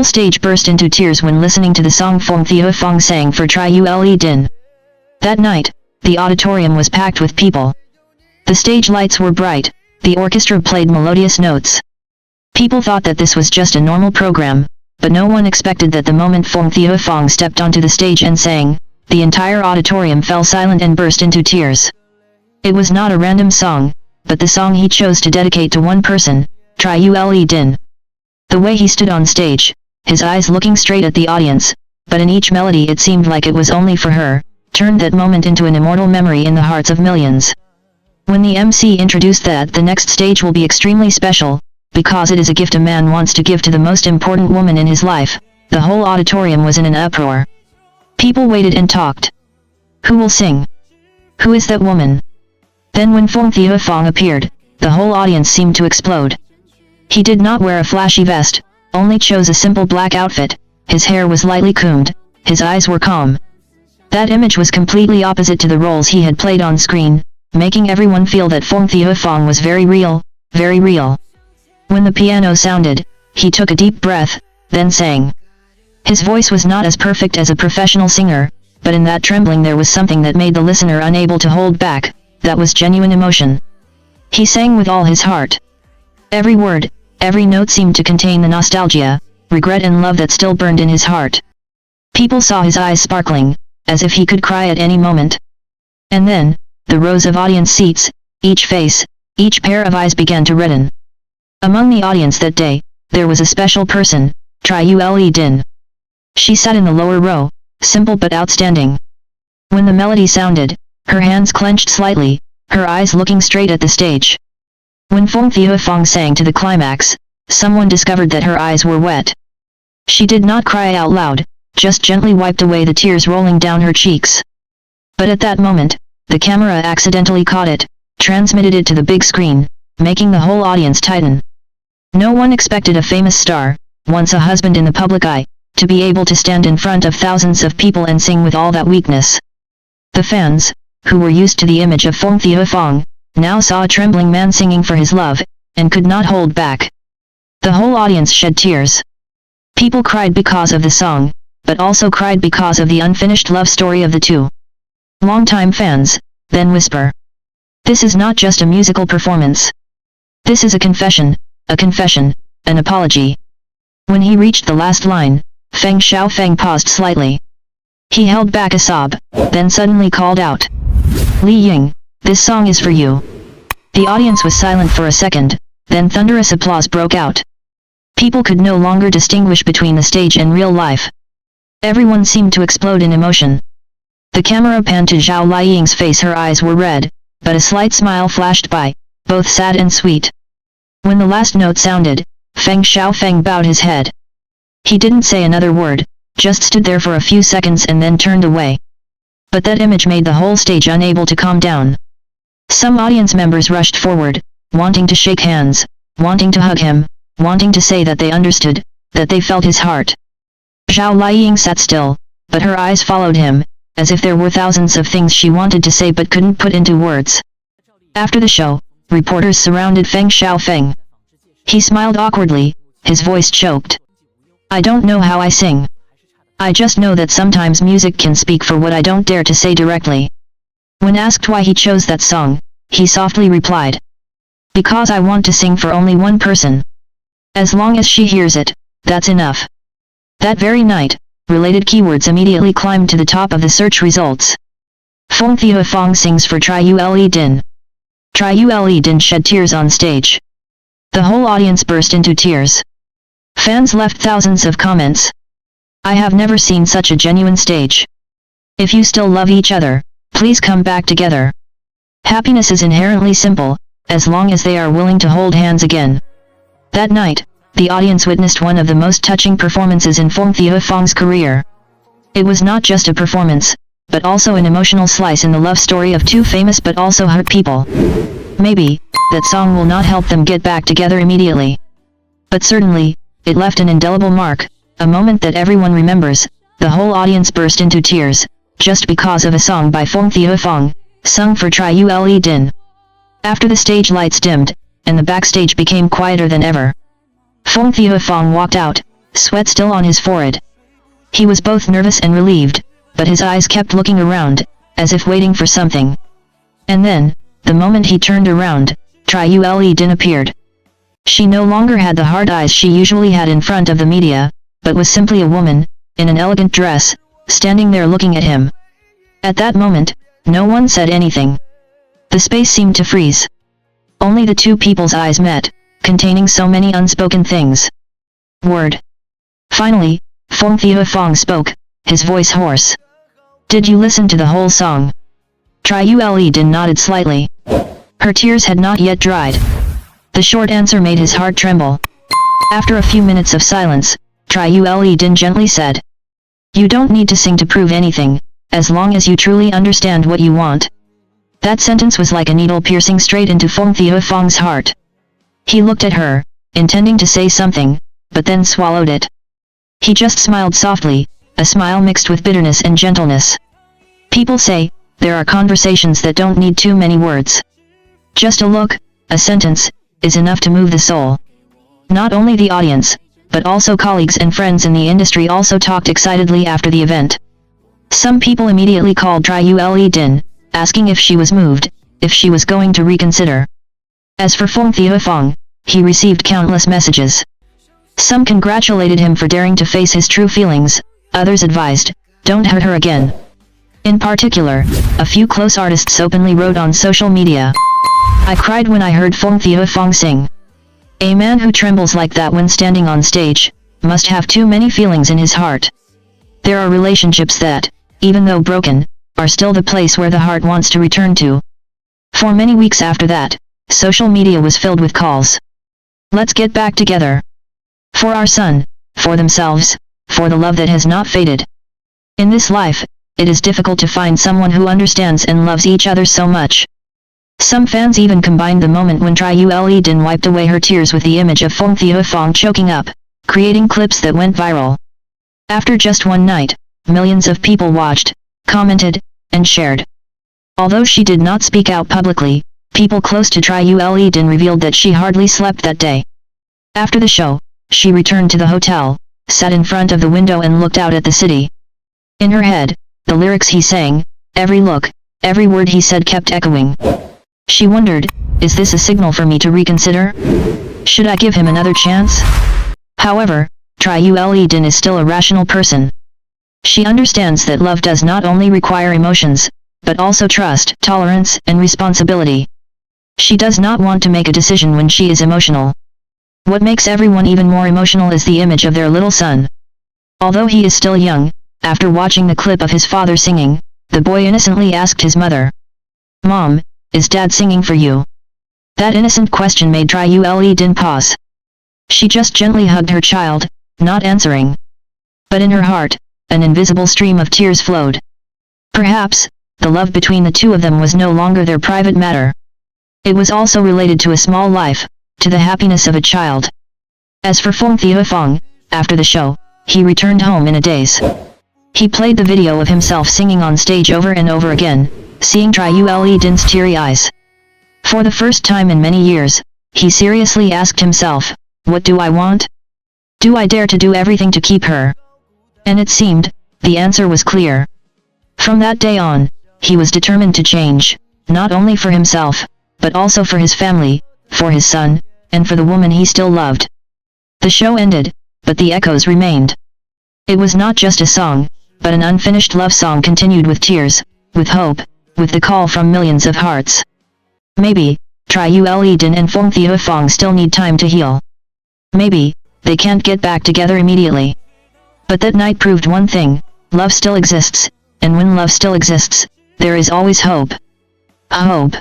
whole stage burst into tears when listening to the song Phung Thieu Phong sang for Trieu Le Dinh. That night, the auditorium was packed with people. The stage lights were bright, the orchestra played melodious notes. People thought that this was just a normal program, but no one expected that the moment Phung Thieu Phong stepped onto the stage and sang, the entire auditorium fell silent and burst into tears. It was not a random song, but the song he chose to dedicate to one person, Trieu Le Dinh. The way he stood on stage, his eyes looking straight at the audience, but in each melody it seemed like it was only for her, turned that moment into an immortal memory in the hearts of millions. When the MC introduced that the next stage will be extremely special, because it is a gift a man wants to give to the most important woman in his life, the whole auditorium was in an uproar. People waited and talked. Who will sing? Who is that woman? Then when Phung Thieu Phong appeared, the whole audience seemed to explode. He did not wear a flashy vest, only chose a simple black outfit, his hair was lightly combed, his eyes were calm. That image was completely opposite to the roles he had played on screen, making everyone feel that Phung Thieu Phong was very real, very real. When the piano sounded, he took a deep breath, then sang. His voice was not as perfect as a professional singer, but in that trembling there was something that made the listener unable to hold back, that was genuine emotion. He sang with all his heart. Every word, every note seemed to contain the nostalgia, regret and love that still burned in his heart. People saw his eyes sparkling, as if he could cry at any moment. And then, the rows of audience seats, each face, each pair of eyes began to redden. Among the audience that day, there was a special person, Trieu Le Dinh. She sat in the lower row, simple but outstanding. When the melody sounded, her hands clenched slightly, her eyes looking straight at the stage. When Phung Thieu Phong sang to the climax, someone discovered that her eyes were wet. She did not cry out loud, just gently wiped away the tears rolling down her cheeks. But at that moment, the camera accidentally caught it, transmitted it to the big screen, making the whole audience tighten. No one expected a famous star, once a husband in the public eye, to be able to stand in front of thousands of people and sing with all that weakness. The fans, who were used to the image of Phung Thieu Phong, now saw a trembling man singing for his love, and could not hold back. The whole audience shed tears. People cried because of the song, but also cried because of the unfinished love story of the two. Longtime fans, then whisper. This is not just a musical performance. This is a confession, an apology. When he reached the last line, Feng Shaofeng paused slightly. He held back a sob, then suddenly called out. Liying, this song is for you. The audience was silent for a second, then thunderous applause broke out. People could no longer distinguish between the stage and real life. Everyone seemed to explode in emotion. The camera panned to Zhao Liying's face. Her eyes were red, but a slight smile flashed by, both sad and sweet. When the last note sounded, Feng Shaofeng bowed his head. He didn't say another word, just stood there for a few seconds and then turned away. But that image made the whole stage unable to calm down. Some audience members rushed forward, wanting to shake hands, wanting to hug him, wanting to say that they understood, that they felt his heart. Zhao Liying sat still, but her eyes followed him, as if there were thousands of things she wanted to say but couldn't put into words. After the show, reporters surrounded Feng Shaofeng. He smiled awkwardly, his voice choked. I don't know how I sing. I just know that sometimes music can speak for what I don't dare to say directly. When asked why he chose that song, he softly replied. Because I want to sing for only one person. As long as she hears it, that's enough. That very night, related keywords immediately climbed to the top of the search results. Phung Thieu Phong sings for Trieu Le Dinh. Trieu Le Dinh shed tears on stage. The whole audience burst into tears. Fans left thousands of comments. I have never seen such a genuine stage. If you still love each other, please come back together. Happiness is inherently simple, as long as they are willing to hold hands again. That night, the audience witnessed one of the most touching performances in Phung Thieu Phong's career. It was not just a performance, but also an emotional slice in the love story of two famous but also hurt people. Maybe, that song will not help them get back together immediately. But certainly, it left an indelible mark, a moment that everyone remembers. The whole audience burst into tears, just because of a song by Phung Thieu Phong, sung for Trieu Le Dinh. After the stage lights dimmed, and the backstage became quieter than ever, Phung Thieu Phong walked out, sweat still on his forehead. He was both nervous and relieved, but his eyes kept looking around, as if waiting for something. And then, the moment he turned around, Trieu Le Dinh appeared. She no longer had the hard eyes she usually had in front of the media, but was simply a woman, in an elegant dress, standing there looking at him. At that moment, no one said anything. The space seemed to freeze. Only the two people's eyes met, containing so many unspoken things. Word. Finally, Phung Thieu Phong spoke, his voice hoarse. Did you listen to the whole song? Trieu Le Dinh nodded slightly. Her tears had not yet dried. The short answer made his heart tremble. After a few minutes of silence, Trieu Le Dinh gently said. You don't need to sing to prove anything, as long as you truly understand what you want. That sentence was like a needle piercing straight into Phung Thieu Phong's heart. He looked at her, intending to say something, but then swallowed it. He just smiled softly, a smile mixed with bitterness and gentleness. People say, there are conversations that don't need too many words. Just a look, a sentence, is enough to move the soul. Not only the audience, but also colleagues and friends in the industry also talked excitedly after the event. Some people immediately called Trieu Le Dinh, asking if she was moved, if she was going to reconsider. As for Phung Thieu Phong, he received countless messages. Some congratulated him for daring to face his true feelings, others advised, don't hurt her again. In particular, a few close artists openly wrote on social media. I cried when I heard Phung Thieu Phong sing. A man who trembles like that when standing on stage, must have too many feelings in his heart. There are relationships that, even though broken, are still the place where the heart wants to return to. For many weeks after that, social media was filled with calls. Let's get back together. For our son, for themselves, for the love that has not faded. In this life, it is difficult to find someone who understands and loves each other so much. Some fans even combined the moment when Trieu Le Dinh wiped away her tears with the image of Phung Thieu Phong choking up, creating clips that went viral. After just one night, millions of people watched, commented, and shared. Although she did not speak out publicly, people close to Trieu Le Dinh revealed that she hardly slept that day. After the show, she returned to the hotel, sat in front of the window and looked out at the city. In her head, the lyrics he sang, every look, every word he said kept echoing. She wondered, is this a signal for me to reconsider? Should I give him another chance? However, Trieu Le Dinh is still a rational person. She understands that love does not only require emotions, but also trust, tolerance, and responsibility. She does not want to make a decision when she is emotional. What makes everyone even more emotional is the image of their little son. Although he is still young, after watching the clip of his father singing, the boy innocently asked his mother, Mom, is Dad singing for you? That innocent question made Trieu Le Dinh pause. She just gently hugged her child, not answering. But in her heart, an invisible stream of tears flowed. Perhaps, the love between the two of them was no longer their private matter. It was also related to a small life, to the happiness of a child. As for Phung Thieu Phong, after the show, he returned home in a daze. He played the video of himself singing on stage over and over again, seeing Trieu Le Dinh's teary eyes. For the first time in many years, he seriously asked himself, what do I want? Do I dare to do everything to keep her? And it seemed, the answer was clear. From that day on, he was determined to change, not only for himself, but also for his family, for his son, and for the woman he still loved. The show ended, but the echoes remained. It was not just a song, but an unfinished love song continued with tears, with hope, with the call from millions of hearts. Maybe, Trieu Le Dinh and Phung Thieu Phong still need time to heal. Maybe, they can't get back together immediately. But that night proved one thing, love still exists, and when love still exists, there is always hope. Hope.